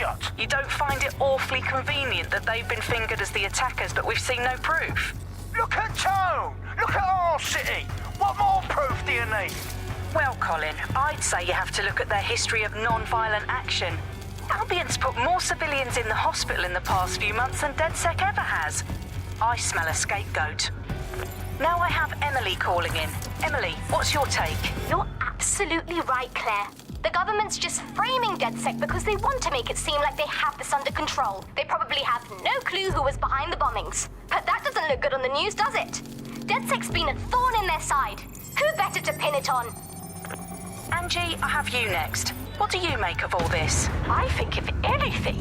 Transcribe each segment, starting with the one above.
shut. You don't find it awfully convenient that they've been fingered as the attackers, but we've seen no proof? Look at Tone! Look at our city! What more proof do you need? Well, Colin, I'd say you have to look at their history of non-violent action. Albion's put more civilians in the hospital in the past few months than DedSec ever has. I smell a scapegoat. Now I have Emily calling in. Emily, what's your take? You're absolutely right, Claire. The government's just framing DedSec because they want to make it seem like they have this under control. They probably have no clue who was behind the bombings. But that doesn't look good on the news, does it? DedSec's been a thorn in their side. Who better to pin it on? Angie, I have you next. What do you make of all this? I think, if anything,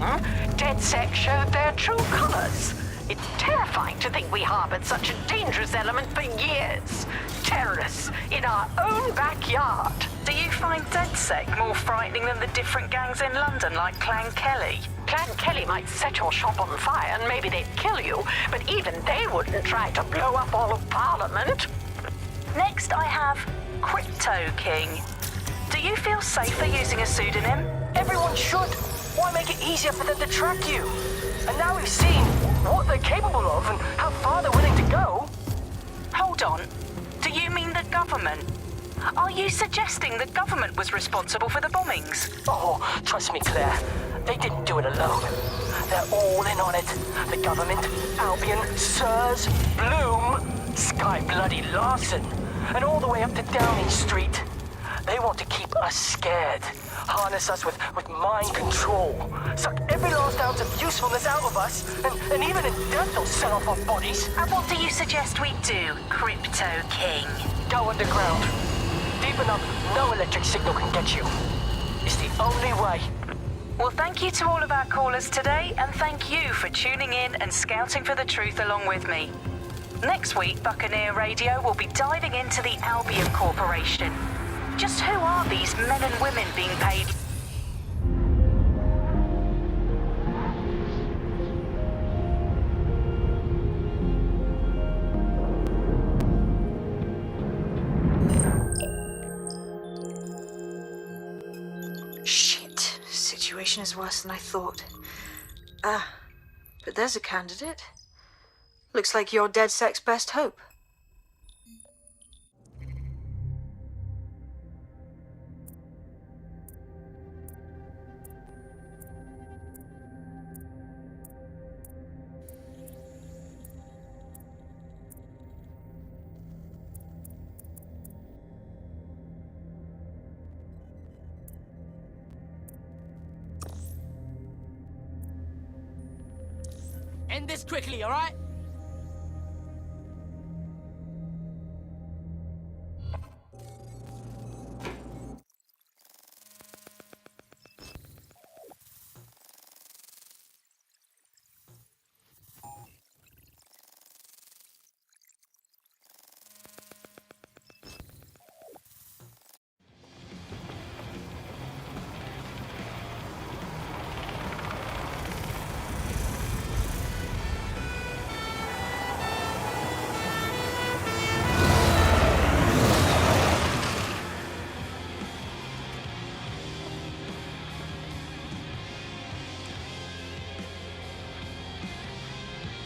DedSec showed their true colors. It's terrifying to think we harbored such a dangerous element for years. Terrorists in our own backyard. Do you find DedSec more frightening than the different gangs in London like Clan Kelly? Clan Kelly might set your shop on fire and maybe they'd kill you, but even they wouldn't try to blow up all of Parliament. Next I have Crypto King. Do you feel safer using a pseudonym? Everyone should. Why make it easier for them to track you? And now we've seen what they're capable of and how far they're willing to go. Hold on. Do you mean the government? Are you suggesting the government was responsible for the bombings? Oh, trust me, Claire. They didn't do it alone. They're all in on it. The government, Albion, Sirs, Bloom, Sky Bloody Larson, and all the way up to Downing Street. They want to keep us scared. Harness us with mind control. Suck every last ounce of usefulness out of us, and even in death they'll sell off our bodies. And what do you suggest we do, Crypto King? Go underground. Deep enough, no electric signal can get you. It's the only way. Well, thank you to all of our callers today, and thank you for tuning in and scouting for the truth along with me. Next week, Buccaneer Radio will be diving into the Albion Corporation. Just who are these men and women being paid? Shit. Situation is worse than I thought. But there's a candidate. Looks like you're DedSec's best hope. End this quickly, alright?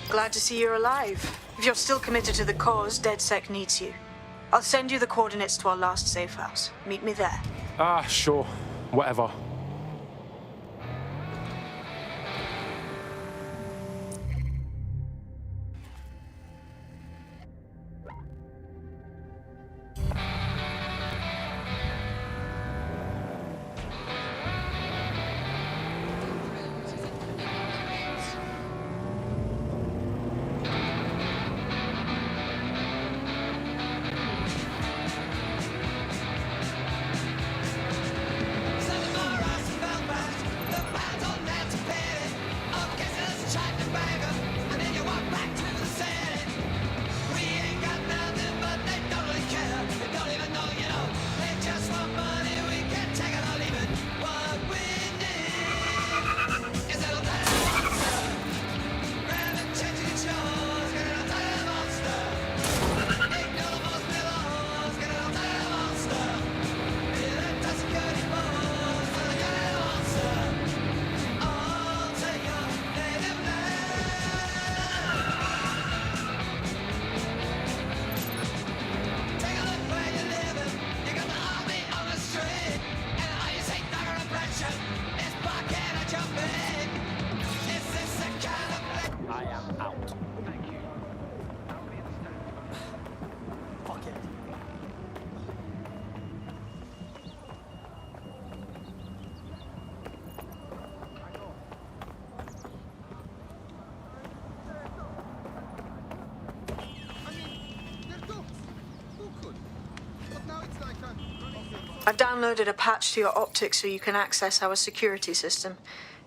Glad to see you're alive. If you're still committed to the cause, DedSec needs you. I'll send you the coordinates to our last safe house. Meet me there. Sure. Whatever. Fuck it. I've downloaded a patch to your optics so you can access our security system.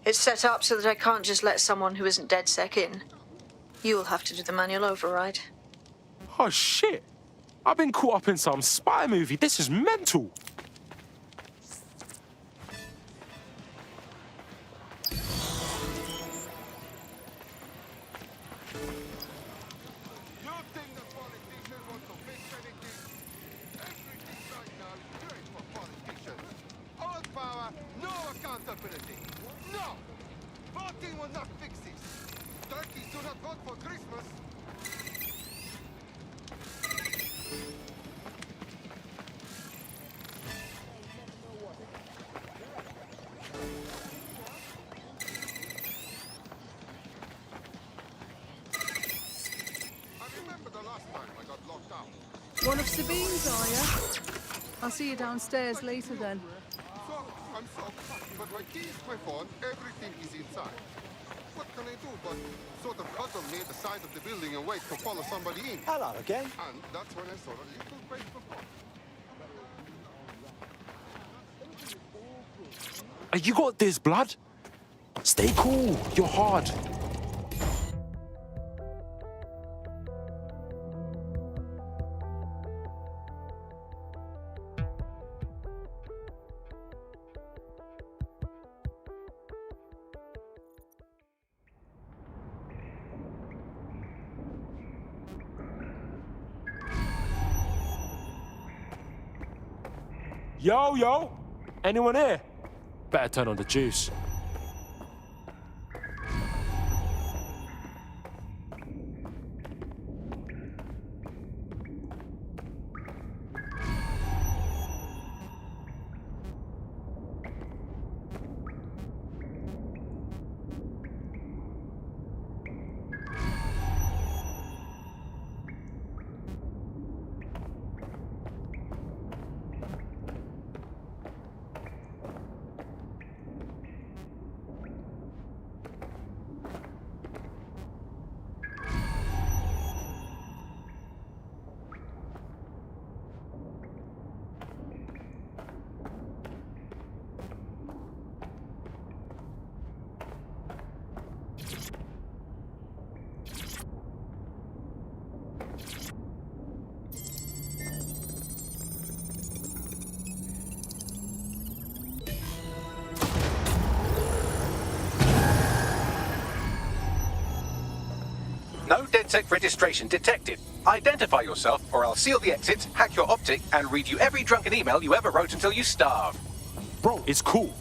It's set up so that I can't just let someone who isn't DedSec in. You'll have to do the manual override. Oh shit! I've been caught up in some spy movie. This is mental. No! Voting will not fix this. Turkeys do not vote for Christmas. I remember the last time I got locked out. One of Sabine's, are you? I'll see you downstairs later then. So, I'm so fucked, but my keys, my phone, everything is inside. What can I do but sort of huddle near the side of the building and wait to follow somebody in? Hello again. And that's when I saw a little break of hope. You got this, blood. Stay cool. You're hard. Yo. Anyone here? Better turn on the juice. No DedSec registration detected. Identify yourself, or I'll seal the exits, hack your optic, and read you every drunken email you ever wrote until you starve. Bro, it's cool.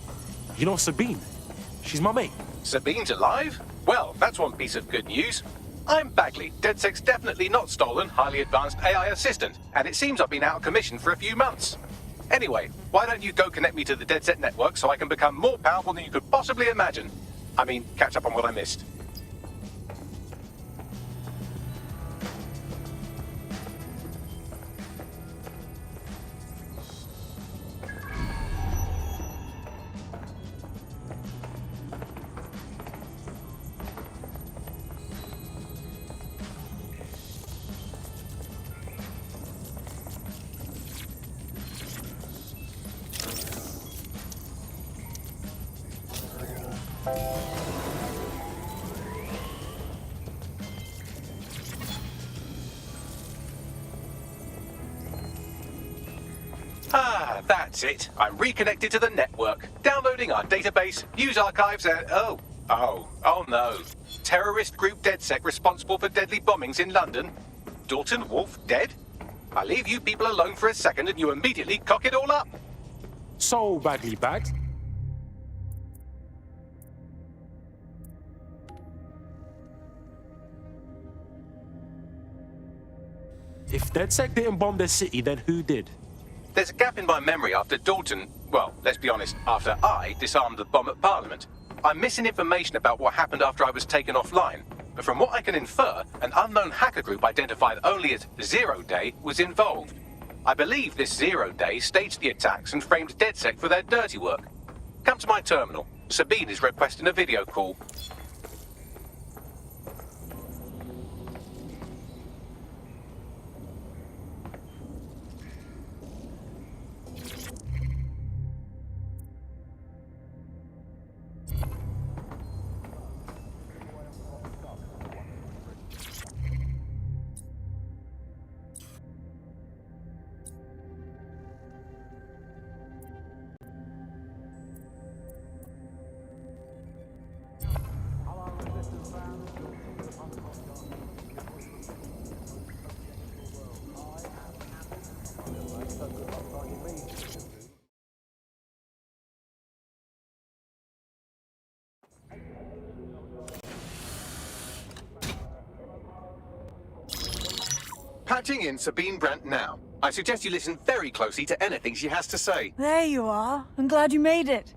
You know Sabine? She's my mate. Sabine's alive? Well, that's one piece of good news. I'm Bagley, DedSec's definitely not stolen, highly advanced AI assistant, and it seems I've been out of commission for a few months. Anyway, why don't you go connect me to the DedSec network so I can become more powerful than you could possibly imagine? I mean, catch up on what I missed. Ah, that's it. I'm reconnected to the network. Downloading our database, news archives, and... Oh no. Terrorist group DedSec responsible for deadly bombings in London. Dalton Wolf dead? I leave you people alone for a second and you immediately cock it all up. So badly bagged. If DedSec didn't bomb their city, then who did? There's a gap in my memory after Dalton, well, let's be honest, after I disarmed the bomb at Parliament. I'm missing information about what happened after I was taken offline, but from what I can infer, an unknown hacker group identified only as Zero Day was involved. I believe this Zero Day staged the attacks and framed DedSec for their dirty work. Come to my terminal. Sabine is requesting a video call. Patching in Sabine Brandt now. I suggest you listen very closely to anything she has to say. There you are. I'm glad you made it.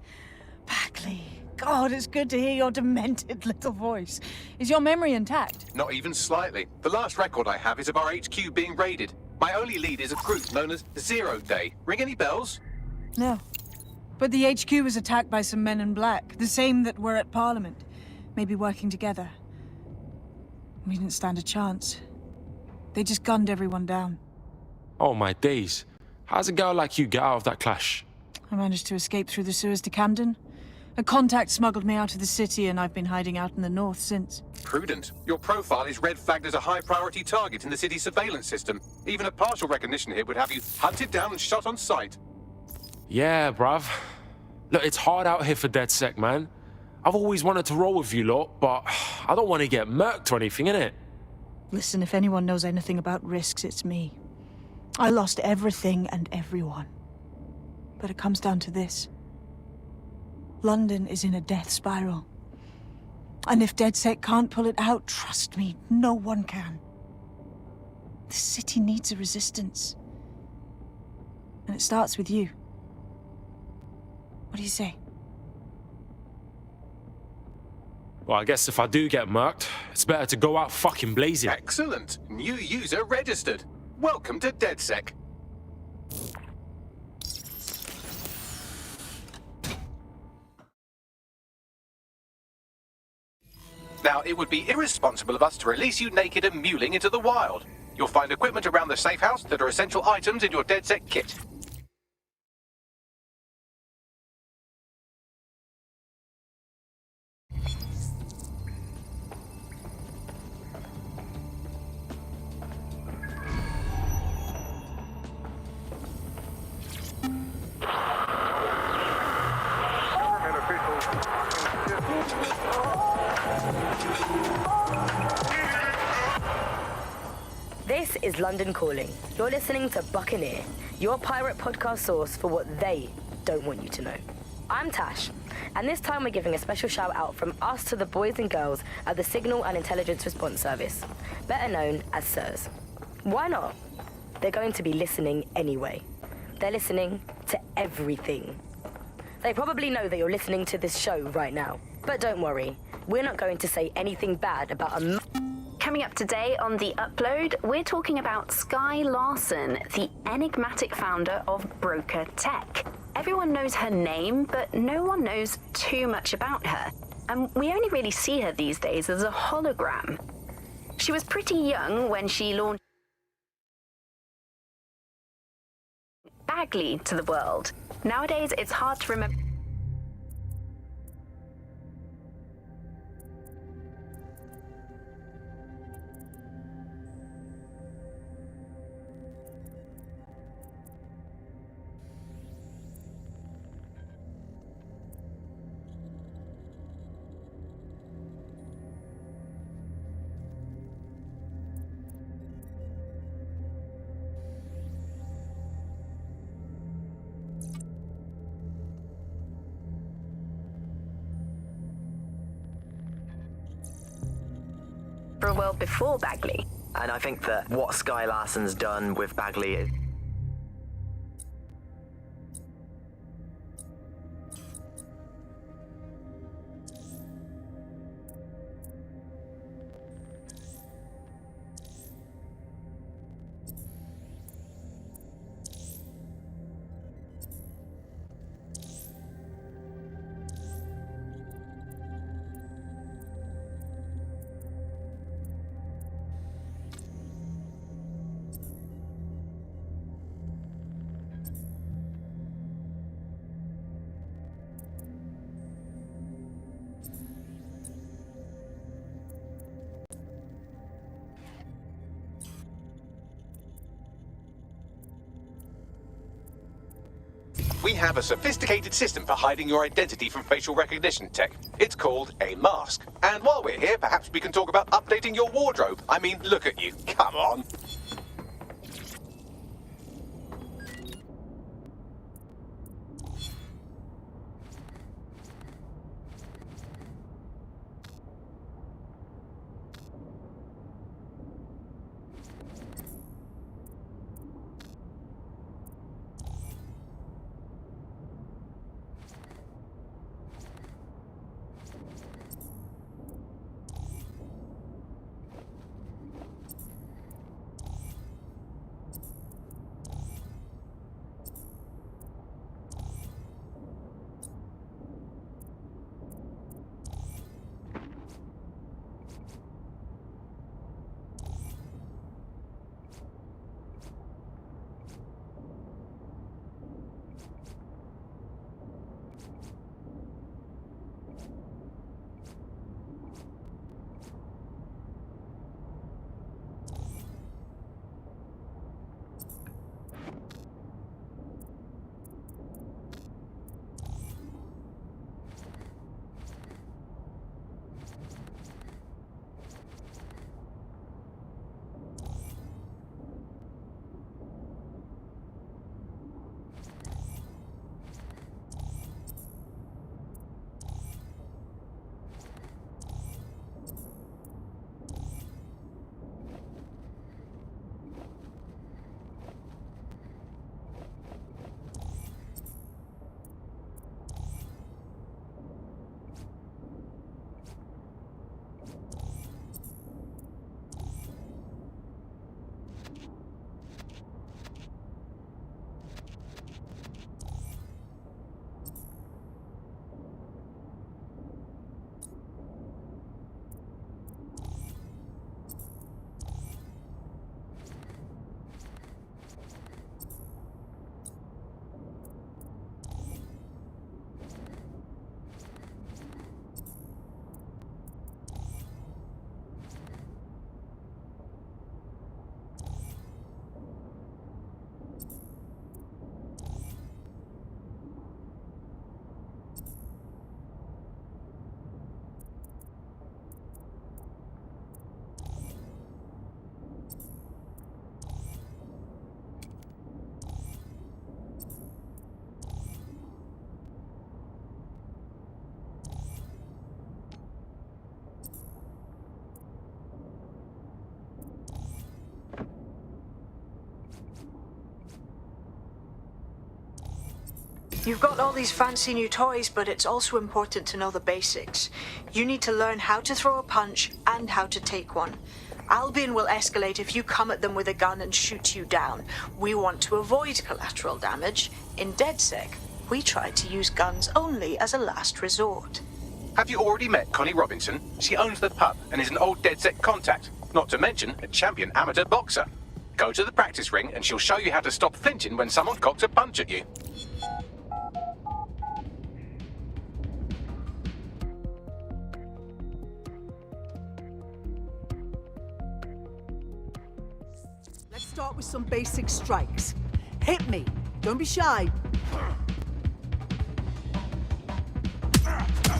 Bagley. God, it's good to hear your demented little voice. Is your memory intact? Not even slightly. The last record I have is of our HQ being raided. My only lead is a group known as Zero Day. Ring any bells? No. But the HQ was attacked by some men in black, the same that were at Parliament. Maybe working together. We didn't stand a chance. They just gunned everyone down. Oh my days. How's a girl like you get out of that clash? I managed to escape through the sewers to Camden. A contact smuggled me out of the city, and I've been hiding out in the north since. Prudent. Your profile is red flagged as a high-priority target in the city's surveillance system. Even a partial recognition hit would have you hunted down and shot on sight. Yeah, bruv. Look, it's hard out here for DedSec, man. I've always wanted to roll with you lot, but I don't want to get murked or anything, innit? Listen, if anyone knows anything about risks, it's me. I lost everything and everyone. But it comes down to this. London is in a death spiral. And if DedSec can't pull it out, trust me, no one can. The city needs a resistance. And it starts with you. What do you say? Well, I guess if I do get murked, it's better to go out fucking blazing. Excellent. New user registered. Welcome to DedSec. Now, it would be irresponsible of us to release you naked and mewling into the wild. You'll find equipment around the safe house that are essential items in your DedSec kit. This is London Calling. You're listening to Buccaneer, your pirate podcast source for what they don't want you to know. I'm Tash, and this time we're giving a special shout out from us to the boys and girls at the Signal and Intelligence Response Service, better known as SIRS. Why not? They're going to be listening anyway. They're listening to everything. They probably know that you're listening to this show right now. But don't worry, we're not going to say anything bad about a... Coming up today on The Upload, we're talking about Skye Larson, the enigmatic founder of Broker Tech. Everyone knows her name, but no one knows too much about her. And we only really see her these days as a hologram. She was pretty young when she launched Bagley to the world. Nowadays, it's hard to remember. For a world before Bagley. And I think that what Skye Larson's done with Bagley is... we have a sophisticated system for hiding your identity from facial recognition tech. It's called a mask. And while we're here, perhaps we can talk about updating your wardrobe. I mean, look at you. Come on. You've got all these fancy new toys, but it's also important to know the basics. You need to learn how to throw a punch and how to take one. Albion will escalate if you come at them with a gun and shoot you down. We want to avoid collateral damage. In DedSec, we try to use guns only as a last resort. Have you already met Connie Robinson? She owns the pub and is an old DedSec contact, not to mention a champion amateur boxer. Go to the practice ring and she'll show you how to stop flinching when someone cocks a punch at you. Let's start with some basic strikes. Hit me. Don't be shy.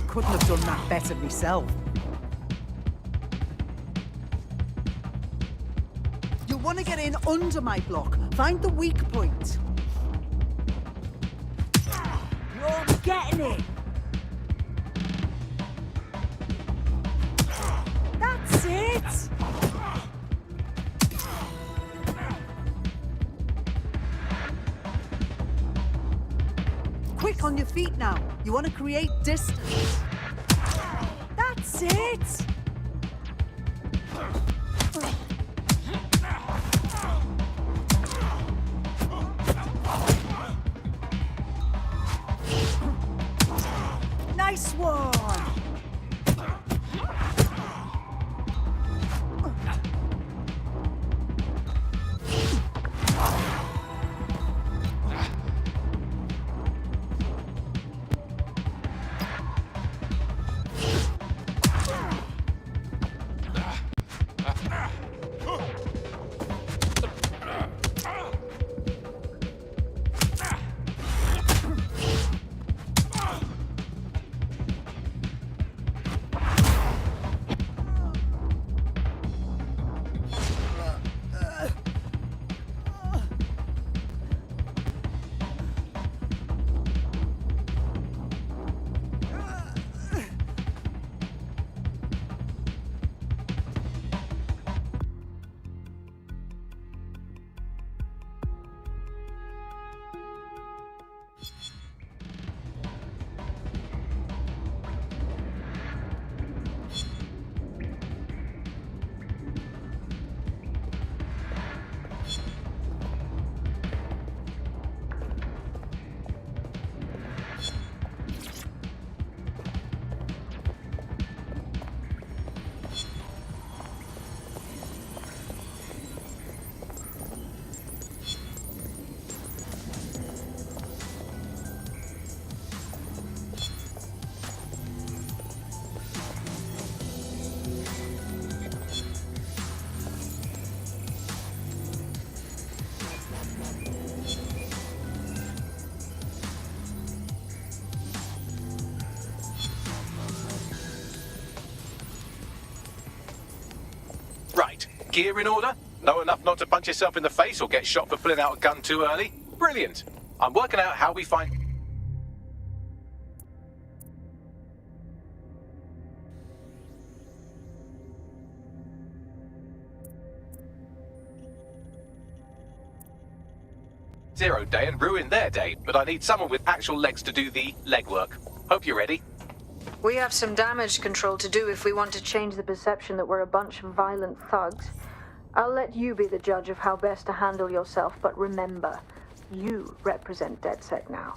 Couldn't have done that better myself. You'll want to get in under my block. Find the weak point. You're getting it. That's it. Quick on your feet now. You want to create distance. That's it! Nice one! gear in order? Know enough not to punch yourself in the face or get shot for pulling out a gun too early? Brilliant. I'm working out how we find... Zero day and ruin their day, but I need someone with actual legs to do the legwork. Hope you're ready. We have some damage control to do if we want to change the perception that we're a bunch of violent thugs. I'll let you be the judge of how best to handle yourself, but remember, you represent DedSec now.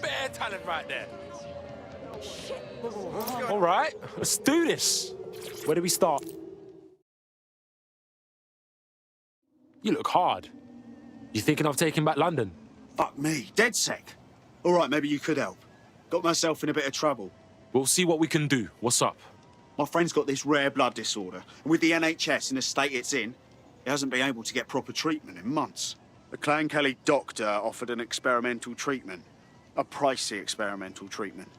Bare talent right there. All right, let's do this. Where do we start? You look hard. You thinking of taking back London? Fuck me, DedSec. All right, maybe you could help. Got myself in a bit of trouble. We'll see what we can do. What's up? My friend's got this rare blood disorder, and with the NHS in the state it's in, he hasn't been able to get proper treatment in months. The Clan Kelly doctor offered an experimental treatment. A pricey experimental treatment.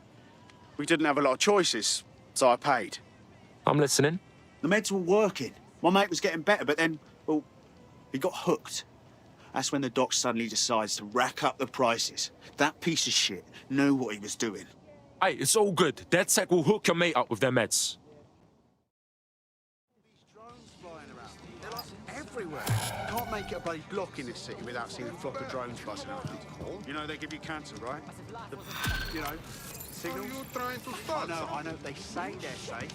We didn't have a lot of choices, so I paid. I'm listening. The meds were working. My mate was getting better, but then, well, he got hooked. That's when the doc suddenly decides to rack up the prices. That piece of shit knew what he was doing. Hey, it's all good. DedSec will hook your mate up with their meds. These drones flying around, they're like everywhere. Can't make it a bloody block in this city without seeing a flock of drones buzzing around. You know they give you cancer, right? You know, signals. Are you trying to start? I know. They say they're safe.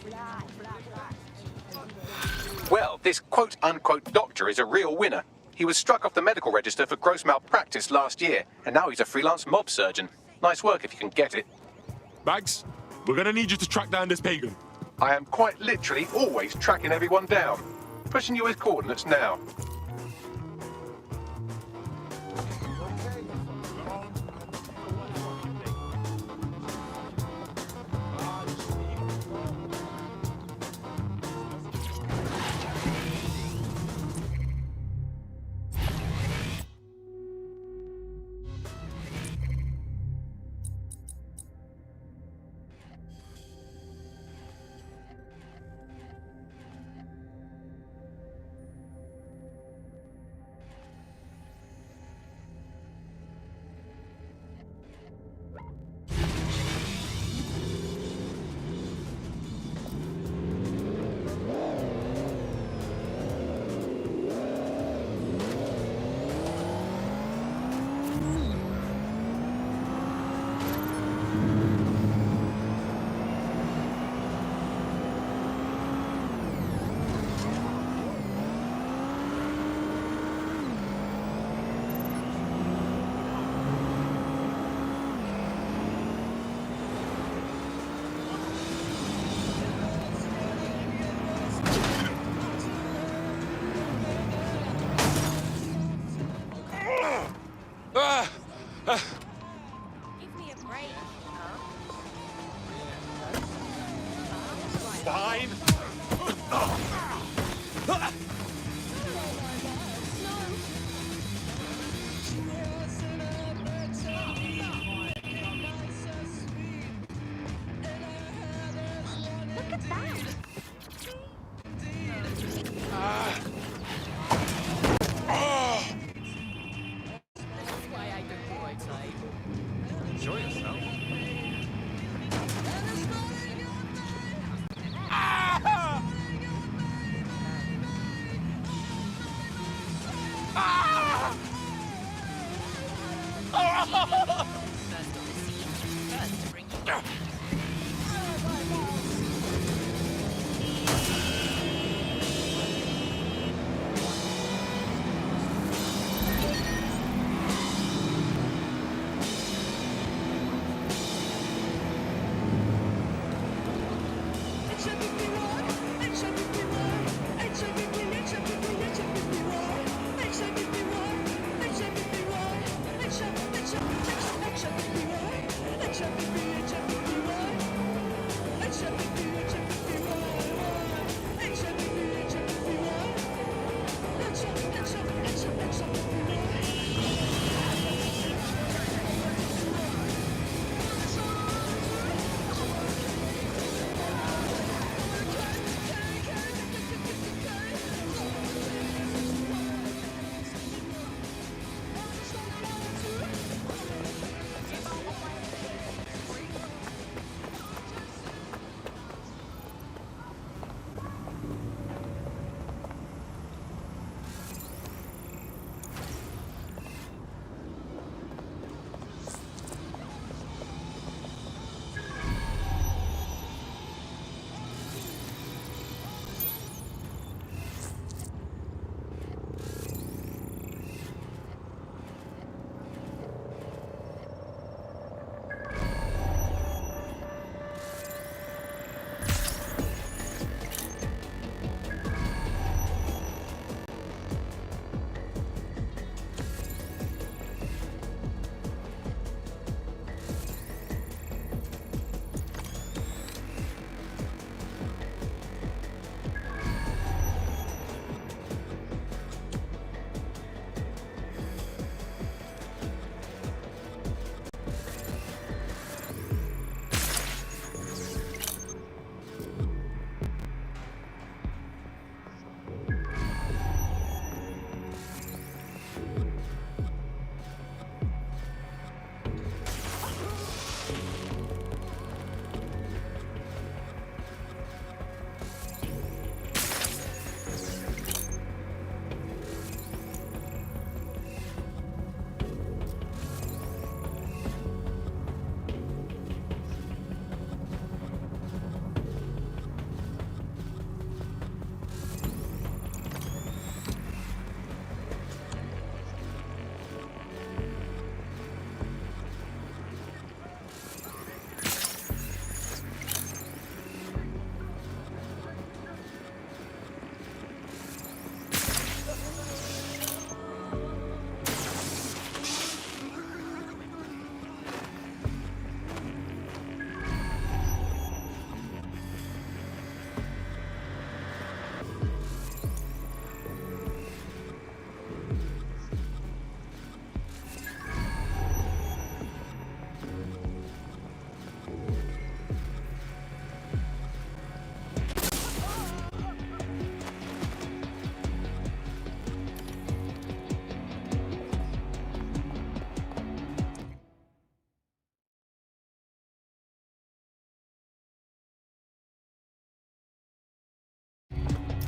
Well, this quote-unquote doctor is a real winner. He was struck off the medical register for gross malpractice last year, and now he's a freelance mob surgeon. Nice work if you can get it. Bags, we're gonna need you to track down this pagan. I am quite literally always tracking everyone down. Pushing you his coordinates now. Give me a break. Fine.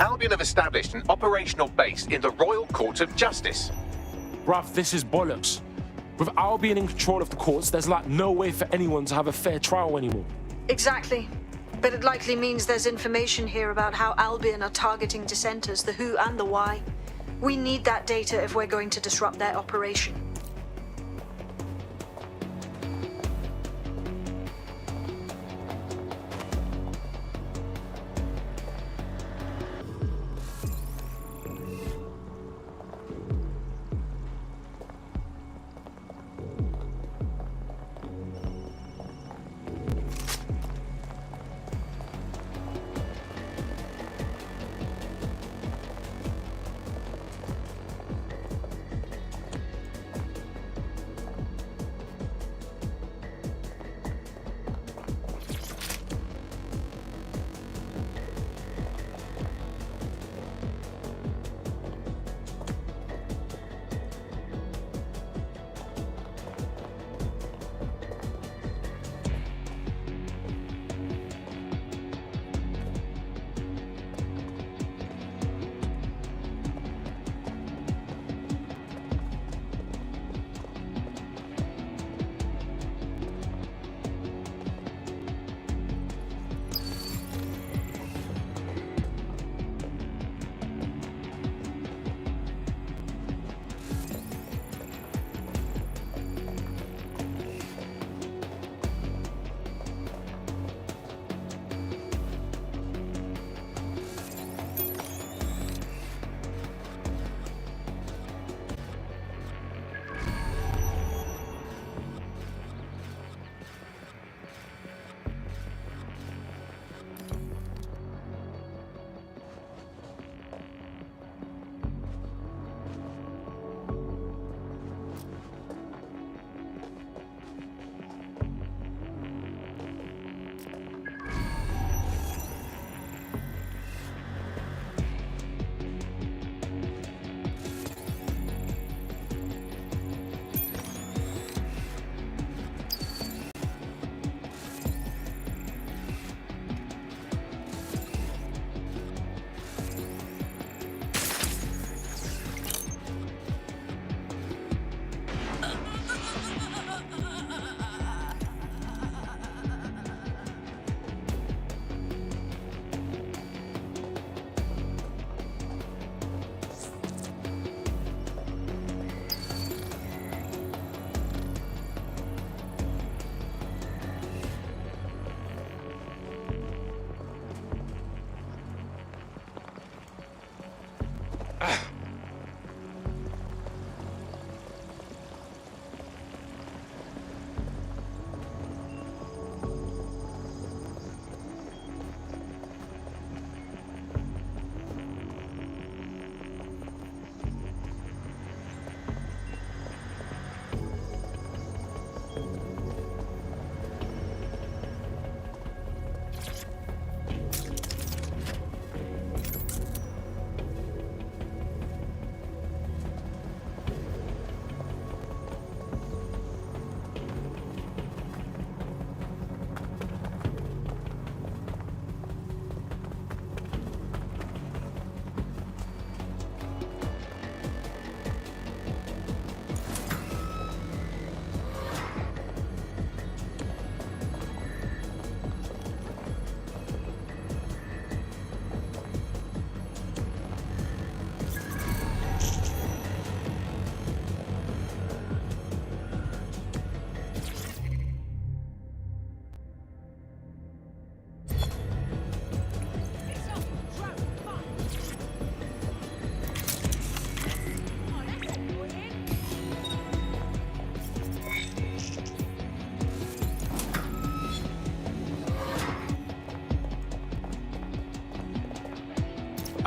Albion have established an operational base in the Royal Court of Justice. Bruv, this is bollocks. With Albion in control of the courts, there's like no way for anyone to have a fair trial anymore. Exactly. But it likely means there's information here about how Albion are targeting dissenters, the who and the why. We need that data if we're going to disrupt their operation.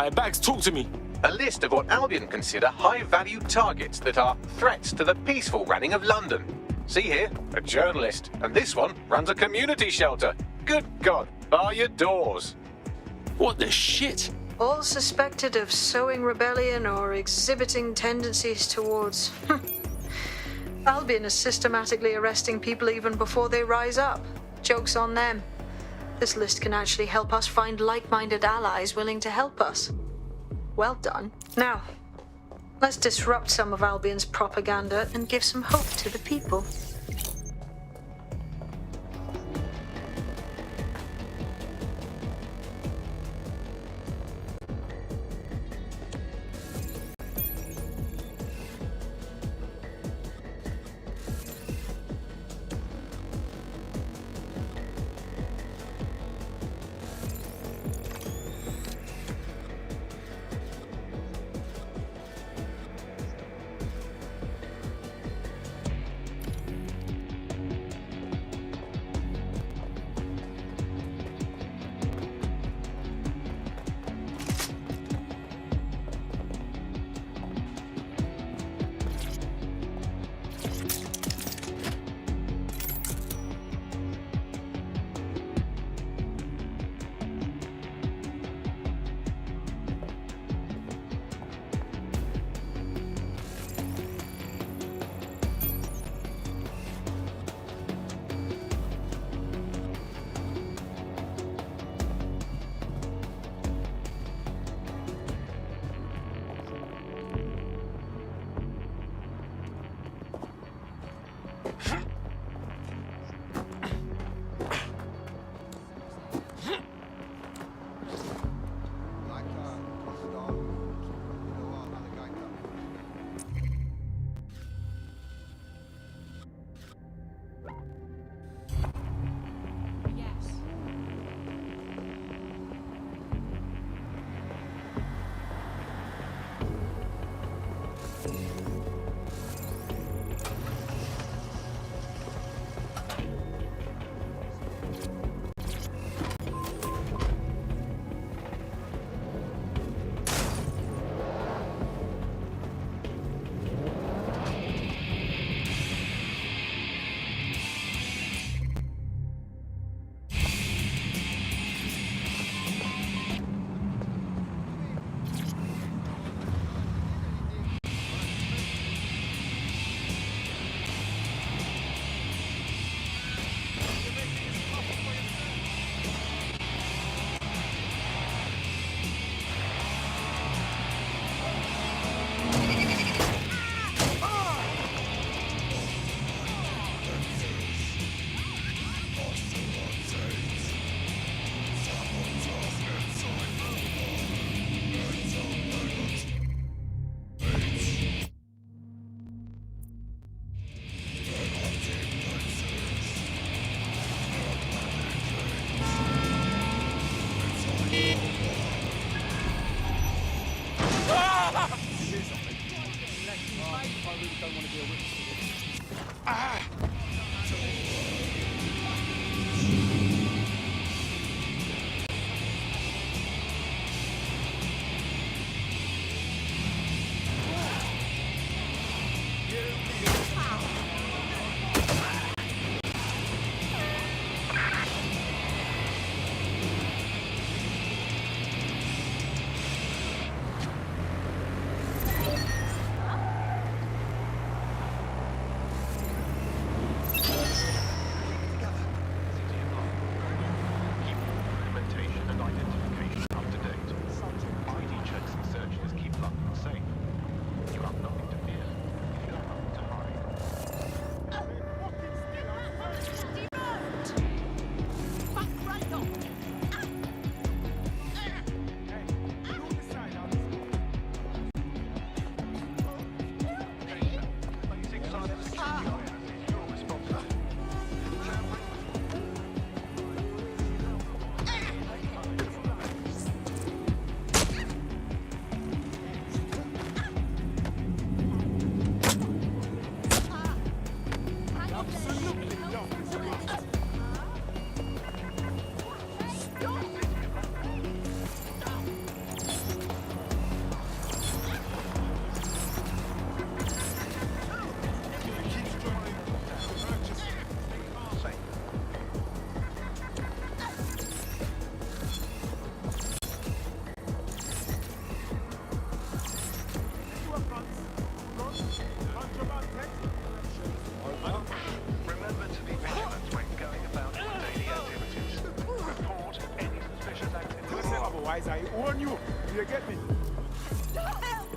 Alright, Bags, talk to me. A list of what Albion consider high-value targets that are threats to the peaceful running of London. See here, a journalist, and this one runs a community shelter. Good God, bar your doors. What the shit? All suspected of sowing rebellion or exhibiting tendencies towards. Albion is systematically arresting people even before they rise up. Joke's on them. This list can actually help us find like-minded allies willing to help us. Well done. Now, let's disrupt some of Albion's propaganda and give some hope to the people. warn you. You get me?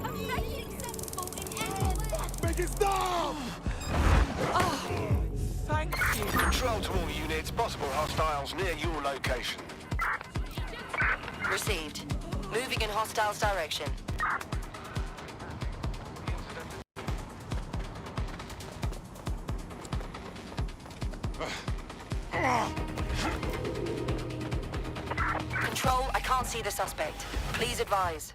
I'm very acceptable in any Make it stop! Thank you. Control to all units. Possible hostiles near your location. Received. Moving in hostiles direction. Control, I can't see the suspect. Please advise.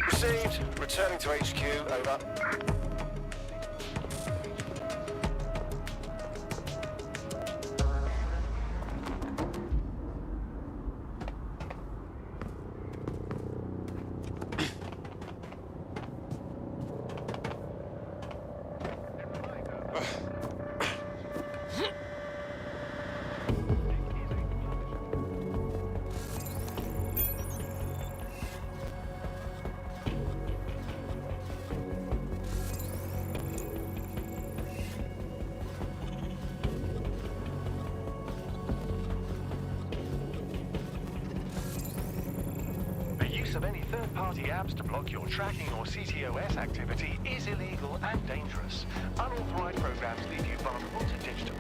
Received. Returning to HQ. Over. Of any third-party apps to block your tracking or CTOS activity is illegal and dangerous. Unauthorized programs leave you vulnerable to digital.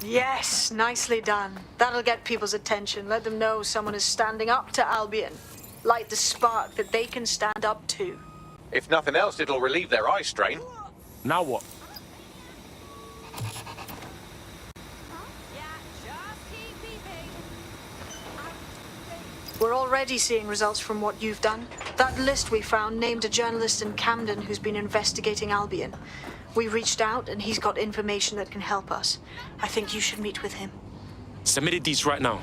Yes, nicely done. That'll get people's attention. Let them know someone is standing up to Albion. Light the spark that they can stand up to. If nothing else, it'll relieve their eye strain. Now what? We're already seeing results from what you've done. That list we found named a journalist in Camden who's been investigating Albion. We reached out and he's got information that can help us. I think you should meet with him. Submitted these right now.